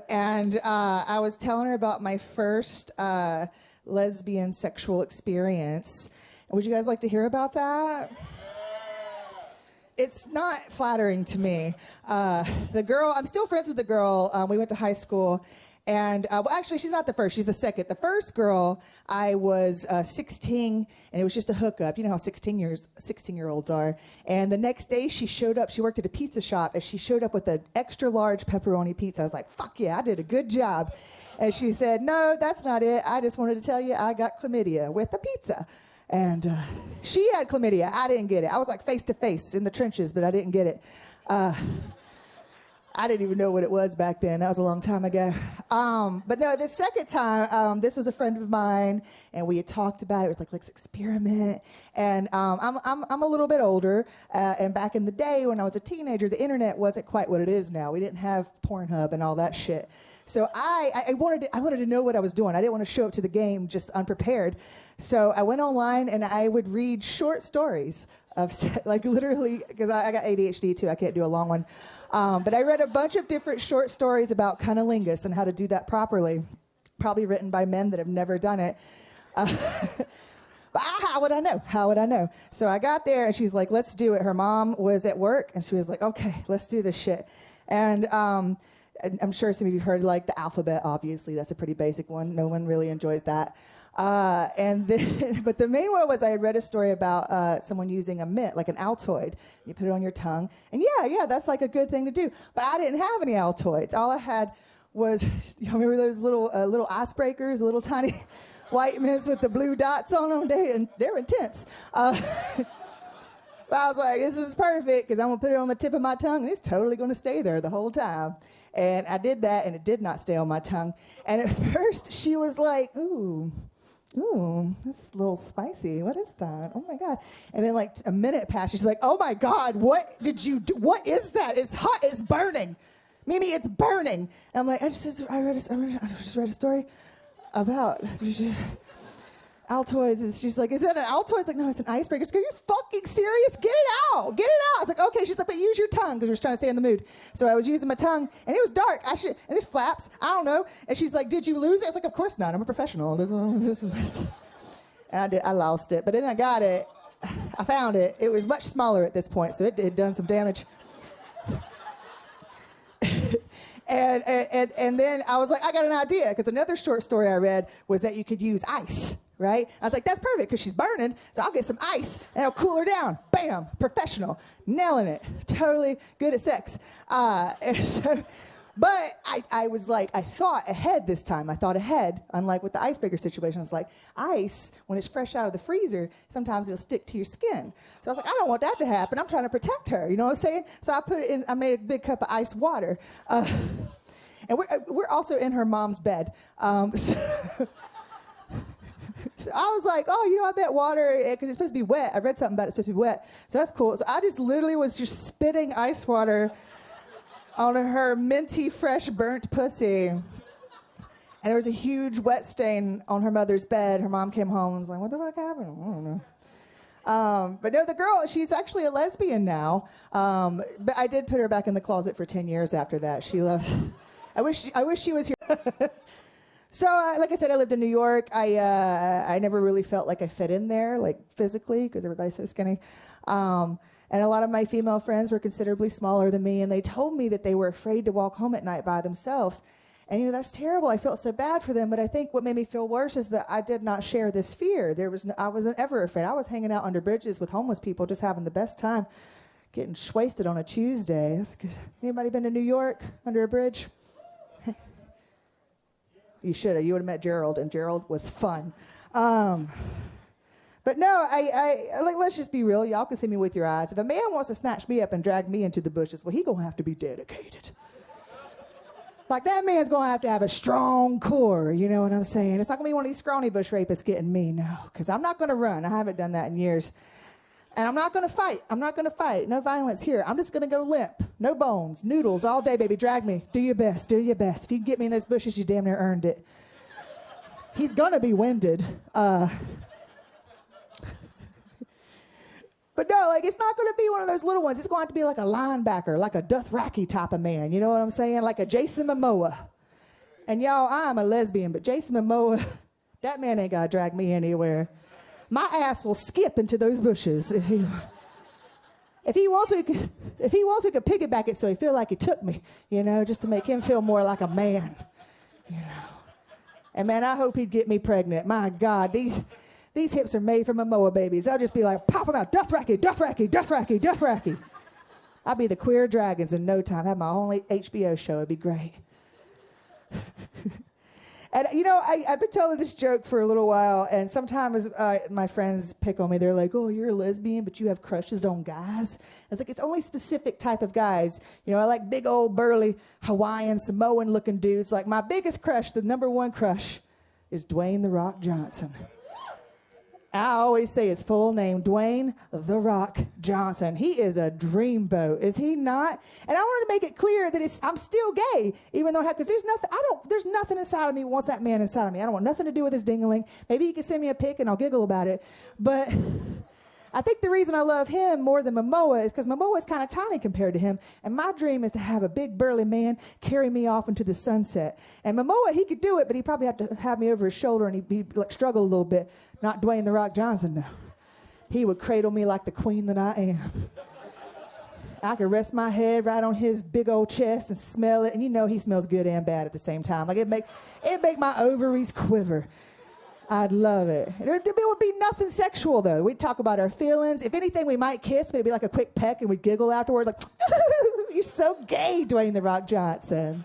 And I was telling her about my first lesbian sexual experience. Would you guys like to hear about that? It's not flattering to me. The girl, I'm still friends with the girl. We went to high school. And, well, actually, she's not the first. She's the second. The first girl, I was 16, and it was just a hookup. You know how 16-year-olds are. And the next day, she showed up. She worked at a pizza shop, and she showed up with an extra-large pepperoni pizza. I was like, fuck yeah, I did a good job. And she said, no, that's not it. I just wanted to tell you I got chlamydia with the pizza. And she had chlamydia. I didn't get it. I was like face-to-face in the trenches, but I didn't get it. I didn't even know what it was back then. That was a long time ago. But no, the second time, this was a friend of mine, and we had talked about it. It was like, let's experiment. And I'm a little bit older, and back in the day when I was a teenager, the internet wasn't quite what it is now. We didn't have Pornhub and all that shit. So I wanted to know what I was doing. I didn't want to show up to the game just unprepared. So I went online, and I would read short stories of, like, literally, because I got ADHD too. I can't do a long one. But I read a bunch of different short stories about cunnilingus and how to do that properly, probably written by men that have never done it. But how would I know? How would I know? So I got there, and she's like, let's do it. Her mom was at work, and she was like, okay, let's do this shit. And I'm sure some of you have heard, like, the alphabet, obviously. That's a pretty basic one. No one really enjoys that. But the main one was I had read a story about someone using a mint, like an Altoid. You put it on your tongue, and yeah, that's like a good thing to do. But I didn't have any Altoids. All I had was, you remember those little icebreakers, little tiny white mints with the blue dots on them? They're intense. But I was like, this is perfect, because I'm going to put it on the tip of my tongue, and it's totally going to stay there the whole time. And I did that, and it did not stay on my tongue. And at first, she was like, ooh, that's a little spicy. What is that? Oh, my God. And then, like, a minute passed. She's like, oh, my God, what did you do? What is that? It's hot. It's burning. Mimi, it's burning. And I'm like, I just read a story about Altoids. And she's like, is that an Altoid? It's like, no, it's an icebreaker. Are you fucking serious? Get it out. Get it out. It's like, okay. She's like, but use your tongue, because we're just trying to stay in the mood. So I was using my tongue, and it was dark. And there's flaps. I don't know. And she's like, did you lose it? I was like, of course not. I'm a professional. And I lost it. But then I got it. I found it. It was much smaller at this point, so it had done some damage. And then I was like, I got an idea, because another short story I read was that you could use ice, right? I was like, that's perfect, because she's burning, so I'll get some ice, and it'll cool her down. Bam, professional, nailing it, totally good at sex. But I was like, I thought ahead this time. I thought ahead, unlike with the icebreaker situation. I was like, ice, when it's fresh out of the freezer, sometimes it'll stick to your skin. So I was like, I don't want that to happen. I'm trying to protect her, you know what I'm saying? So I put it in, I made a big cup of ice water. And we're also in her mom's bed. So I was like, I bet water, because it's supposed to be wet. I read something about it's supposed to be wet. So that's cool. So I just literally was just spitting ice water on her minty, fresh, burnt pussy. And there was a huge wet stain on her mother's bed. Her mom came home and was like, what the fuck happened? I don't know. But no, the girl, she's actually a lesbian now. But I did put her back in the closet for 10 years after that. She loves... I wish she was here. So, like I said, I lived in New York. I never really felt like I fit in there, like physically, because everybody's so skinny. And a lot of my female friends were considerably smaller than me, and they told me that they were afraid to walk home at night by themselves. And, that's terrible. I felt so bad for them, but I think what made me feel worse is that I did not share this fear. I wasn't ever afraid. I was hanging out under bridges with homeless people, just having the best time, getting wasted on a Tuesday. That's good. Anybody been to New York under a bridge? You should have. You would have met Gerald, and Gerald was fun. But no, let's just be real. Y'all can see me with your eyes. If a man wants to snatch me up and drag me into the bushes, well, he gonna have to be dedicated. Like, that man's gonna have a strong core, you know what I'm saying? It's not gonna be one of these scrawny bush rapists getting me, no, because I'm not gonna run. I haven't done that in years. And I'm not gonna fight. No violence here. I'm just gonna go limp. No bones, noodles all day, baby. Drag me. Do your best. If you can get me in those bushes, you damn near earned it. He's gonna be winded. But no, like, it's not going to be one of those little ones. It's going to have to be like a linebacker, like a Dothraki type of man. You know what I'm saying? Like a Jason Momoa. And y'all, I'm a lesbian, but Jason Momoa, that man ain't gotta drag me anywhere. My ass will skip into those bushes if he wants, we could piggyback it so he feel like he took me, just to make him feel more like a man, And man, I hope he'd get me pregnant. My God, these hips are made for Momoa babies. They'll just be like, pop them out, Dothraki, Dothraki, Dothraki, Dothraki. I'll be the queer dragons in no time. Have my own HBO show. It'd be great. And, I've been telling this joke for a little while, and sometimes my friends pick on me. They're like, oh, you're a lesbian, but you have crushes on guys. It's like, it's only specific type of guys. I like big old burly Hawaiian Samoan-looking dudes. Like, my biggest crush, the number one crush, is Dwayne "The Rock" Johnson. I always say his full name, Dwayne "The Rock" Johnson. He is a dreamboat, is he not? And I wanted to make it clear that I'm still gay, even though, because there's nothing inside of me wants that man inside of me. I don't want nothing to do with his dingling. Maybe he can send me a pic and I'll giggle about it. But I think the reason I love him more than Momoa is because Momoa is kind of tiny compared to him. And my dream is to have a big burly man carry me off into the sunset. And Momoa, he could do it, but he'd probably have to have me over his shoulder and he'd like struggle a little bit. Not Dwayne "The Rock" Johnson, no. He would cradle me like the queen that I am. I could rest my head right on his big old chest and smell it. And he smells good and bad at the same time. Like it'd make my ovaries quiver. I'd love it. It would be nothing sexual, though. We'd talk about our feelings. If anything, we might kiss, but it'd be like a quick peck, and we'd giggle afterward, like, you're so gay, Dwayne "The Rock" Johnson.